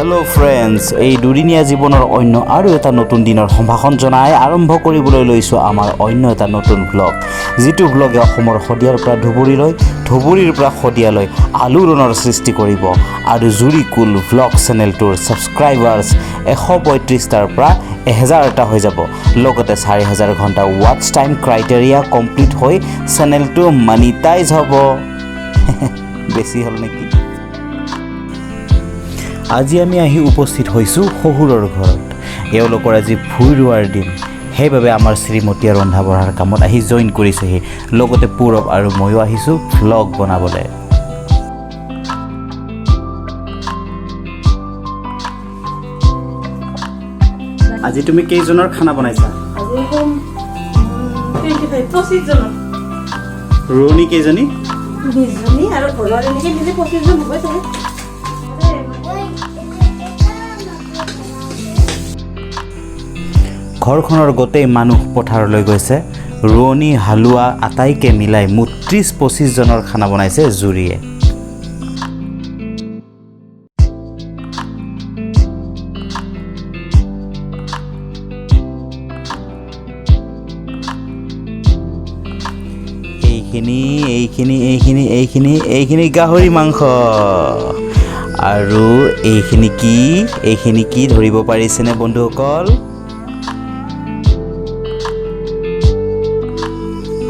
Hello friends, এই দুদিনীয়া জীৱনৰ অন্য আৰু এটা নতুন দিনৰ সম্ভাষণ জনাই আৰম্ভ কৰিবলৈ লৈছোঁ আমাৰ অন্য এটা নতুন ব্লগ যিটো ব্লগে অসমৰ শদিয়াৰ পৰা ধুবুৰীলৈ ধুবুৰীৰ পৰা শদিয়ালৈ আলোড়নৰ সৃষ্টি কৰিব আৰু জুৰি কুল ব্লগ চেনেলটোৰ ছাবস্ক্ৰাইবাৰ্ছ 135টাৰ পৰা 1000টা হৈ যাব লগতে 4000 ঘণ্টা ৱাচ টাইম ক্ৰাইটেৰিয়া কমপ্লিট হৈ চেনেলটো মনিটাইজ হ'ব বেছি হ'ল নেকি আজি আমি আহি উপস্থিত হৈছোঁ শহুৰৰ ঘৰত এওঁলোকৰ আজি ভুই ৰোৱাৰ দিন সেইবাবে আমাৰ শ্ৰীমতীয়ে ৰন্ধা বঢ়াৰ কামত আহি জইন কৰিছেহি লগতে পূৰব আৰু ময়ো আহিছোঁ ভ্লগ বনাবলৈ আজি তুমি কেইজনৰ খানা বনাইছা আজি 25 জন ৰোণী কেইজনী 20 জনী আৰু ঘৰৰ এনেকৈ মিলি 25 জন হ'ব চাগে ঘৰখনৰ গোটেই মানুহ পথাৰলৈ গৈছে ৰোণী হালুৱা আটাইকে মিলাই মুঠ 30-25 জনৰ খানা বনাইছে জুৰিয়ে এইখিনি গাহৰি মাংস আৰু এইখিনি কি ধৰিব পাৰিছেনে বন্ধুসকল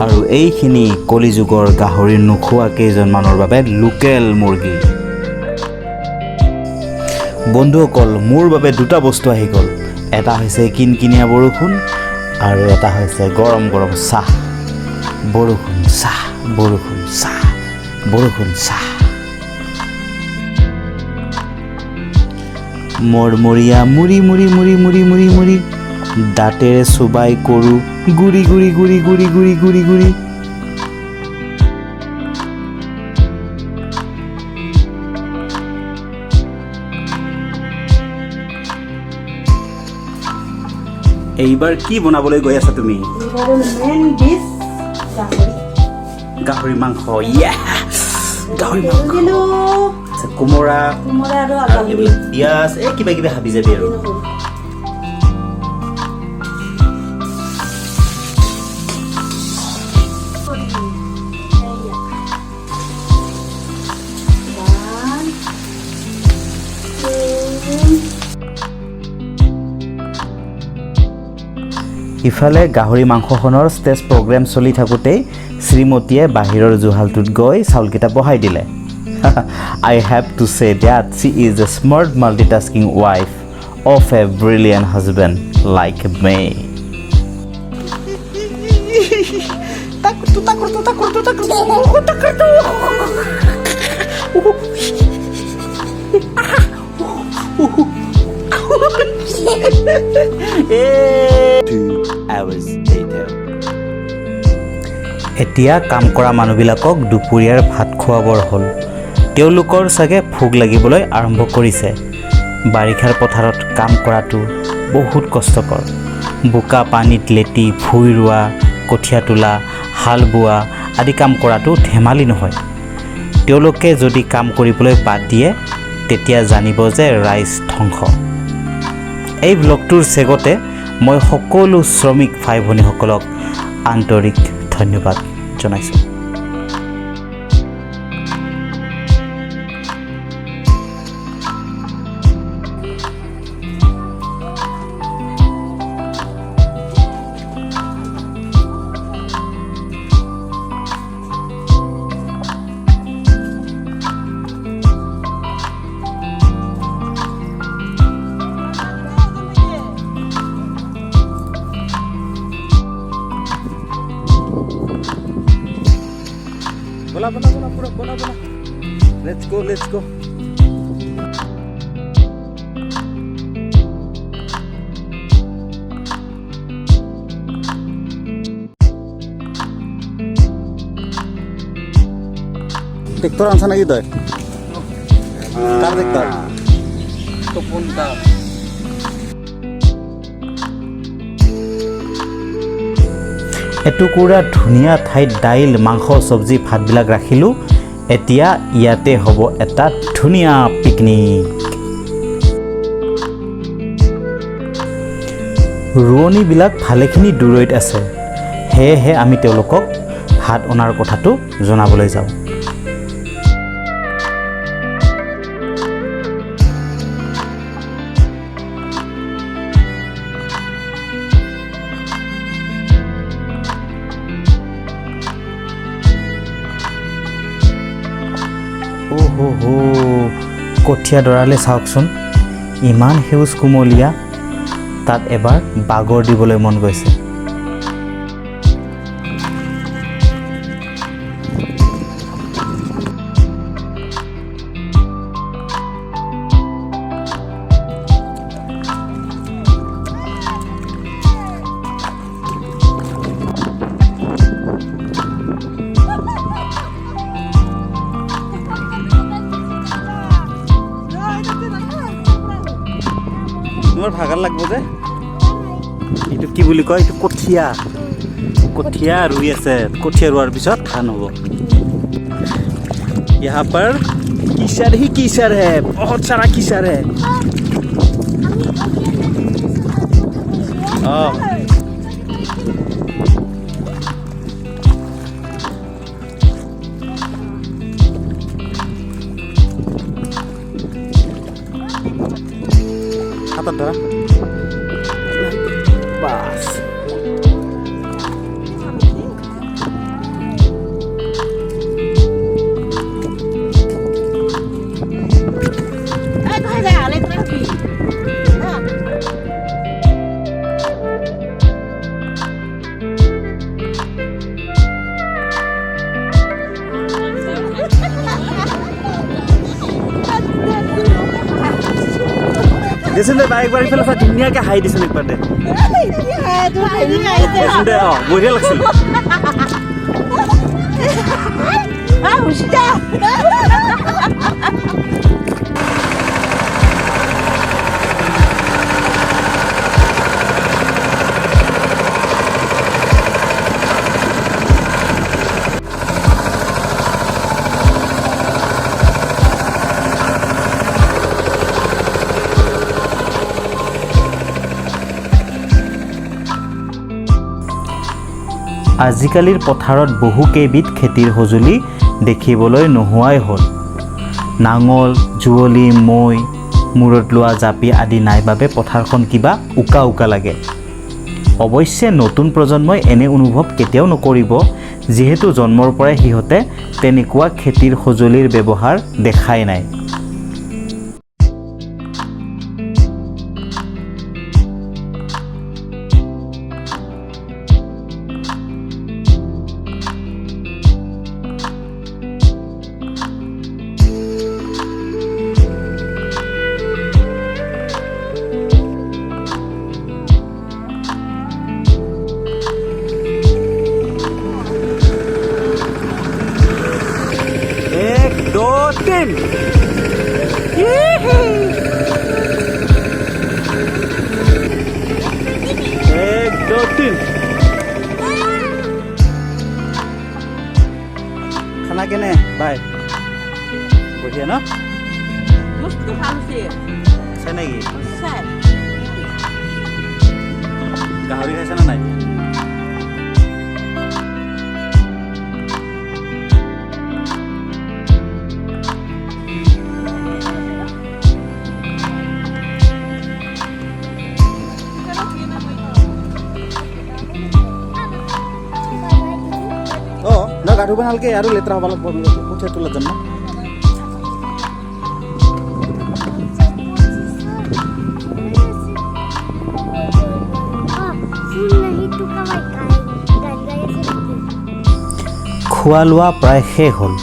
আৰু এইখিনি কলিযুগৰ গাহৰি নোখোৱা কেইজনমানৰ বাবে লোকেল মুৰ্গী বন্ধুসকল মোৰ বাবে দুটা বস্তু আহি গ'ল এটা হৈছে কিনকিনীয়া বৰষুণ আৰু এটা হৈছে গৰম গৰম চাহ বৰষুণ চাহ মৰমৰীয়া মুৰি দাঁতেৰে চুবাই কৰোঁ গুৰি এইবাৰ কি বনাবলৈ গৈ আছা তুমি মেইন ডিশ গাহৰি মাংস গাহৰি মাংস কোমোৰা আৰু পিঁয়াজ কিবা কিবি হাবি যাবি আৰু ইফালে গাহৰি মাংসখনৰ ষ্টেজ প্ৰগ্ৰেম চলি থাকোঁতেই শ্ৰীমতীয়ে বাহিৰৰ জুহালটোত গৈ চাউলকেইটা বহাই দিলে I have to say that she is a smart multitasking wife of a brilliant husband like me এতিয়া কাম কৰা মানুহবিলাকক দুপৰীয়াৰ ভাত খোৱাবৰ হ'ল তেওঁলোকৰ চাগে ভোক লাগিবলৈ আৰম্ভ কৰিছে বাৰিষাৰ পথাৰত কাম কৰাটো বহুত কষ্টকৰ বোকা পানীত লেটি ভুই ৰোৱা কঠীয়া তোলা হাল বোৱা আদি কাম কৰাটো ধেমালি নহয় তেওঁলোকে যদি কাম কৰিবলৈ বাদ দিয়ে তেতিয়া জানিব যে ৰাইজ ধ্বংস এই ব্লগটোৰ চেগতে মই সকলো শ্ৰমিক ভাই ভনীসকলক আন্তৰিক ধন্যবাদ জনাইছোঁ Bola. Let's go. Dektor ang sana gitu. Tar dektor. Tupun tar. এটুকুৰা ধুনীয়া ঠাইত দাইল মাংস চব্জি ভাতবিলাক ৰাখিলোঁ এতিয়া ইয়াতে হ'ব এটা ধুনীয়া পিকনিক ৰোৱনীবিলাক ভালেখিনি দূৰৈত আছে, সেয়েহে আমি তেওঁলোকক ভাত অনাৰ কথাটো জনাবলৈ যাওঁ। কঠীয়া দৰালে চাওকচোন, ইমান সেউজ কুমলীয়া, তাত এবাৰ বাগৰ দিবলৈ মন গৈছে। তোমাৰ ভাগৰ লাগিব যে, এইটো কি বুলি কয়, এইটো কঠীয়া ৰুই আছে। কঠীয়া ৰোৱাৰ পিছত ধান হ'ব। यहाँ पर कीचड़ ही कीचड़ है, बहुत सारा कीचड़ है। हाथ धरा बस। देसन दे बाइक बारी फेला दुनिया के हाई देसन एक बार दे देसन दे बढ़िया लगছিল আজিকালিৰ পথাৰত বহু কেইবিধ খেতিৰ সঁজুলি দেখিবলৈ নোহোৱাই হ'ল। নাঙল, জুৱলি, মৈ, মূৰত লোৱা জাপি আদি নাই বাবে পথাৰখন কিবা উকা উকা লাগে। অৱশ্যে নতুন প্ৰজন্মই এনে অনুভৱ কেতিয়াও নকৰিব, যিহেতু জন্মৰ পৰাই সিহঁতে তেনেকুৱা খেতিৰ সঁজুলিৰ ব্যৱহাৰ দেখাই নাই। तीन एक दो तीन खाना केने बाय बढ़िया ना मस्त खालसे छै नेকি छै गाहरी खाइছে না নাই गाड़ू बनाल के यारो लेतरा वाला बोल पूछे तो लजन ना খোৱা লোৱা প্ৰায় শেষ হ'ল।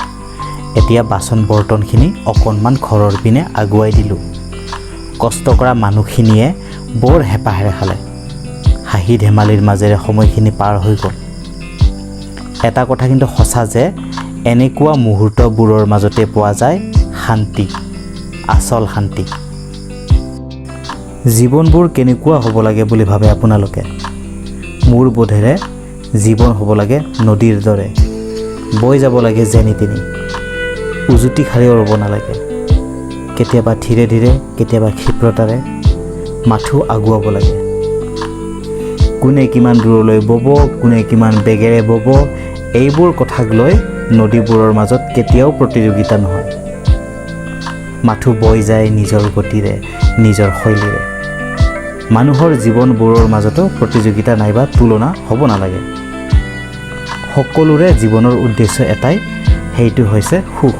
এতিয়া বাচন বৰ্তনখিনি অকণমান ঘৰৰ পিনে আগুৱাই দিলোঁ। কষ্ট কৰা মানুহখিনিয়ে বৰ হেঁপাহেৰে খালে। হাঁহি ধেমালিৰ মাজেৰে সময়খিনি পাৰ হৈ গ'ল। এটা কথা কিন্তু সঁচা যে এনেকুৱা মুহূৰ্তবোৰৰ মাজতে পোৱা যায় শান্তি, আচল শান্তি। জীৱনবোৰ কেনেকুৱা হ'ব লাগে বুলি ভাবে আপোনালোকে? মোৰ বোধেৰে জীৱন হ'ব লাগে নদীৰ দৰে, বৈ যাব লাগে যেনি তেনি, উজুতি খাৰিও ৰ'ব নালাগে। কেতিয়াবা ধীৰে ধীৰে, কেতিয়াবা ক্ষিপ্ৰতাৰে মাথো আগুৱাব লাগে। কোনে কিমান দূৰলৈ বব, কোনে কিমান বেগেৰে বব, এইবোৰ কথাক লৈ নদীবোৰৰ মাজত কেতিয়াও প্ৰতিযোগিতা নহয়। মাথো বৈ যায় নিজৰ গতিৰে, নিজৰ শৈলীৰে। মানুহৰ জীৱনবোৰৰ মাজতো প্ৰতিযোগিতা নাইবা তুলনা হ'ব নালাগে। সকলোৰে জীৱনৰ উদ্দেশ্য এটাই, সেইটো হৈছে সুখ।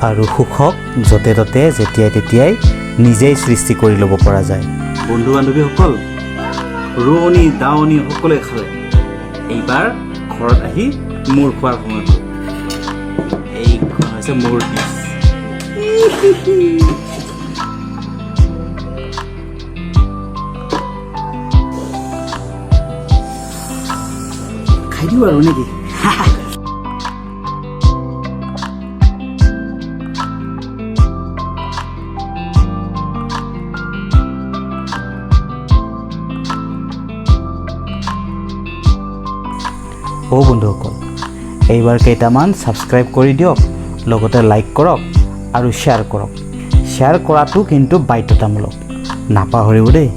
আৰু সুখক য'তে ত'তে যেতিয়াই তেতিয়াই নিজেই সৃষ্টি কৰি ল'ব পৰা যায়। বন্ধু বান্ধৱীসকল, ৰোৱনী দাৱনী সকলোৱে খালে। এইবাৰ ঘৰত আহি মোৰ খোৱাৰ সময় হ'ল। এইখন হৈছে মোৰ ডিছ। খাই দিওঁ আৰু নেকি? বন্ধুসকল, এইবাৰ কেইটামান ছাবস্ক্ৰাইব কৰি দিয়ক, লগতে লাইক কৰক আৰু শ্বেয়াৰ কৰক। শ্বেয়াৰ কৰাটো কিন্তু বাধ্যতামূলক, নাপাহৰিব দেই।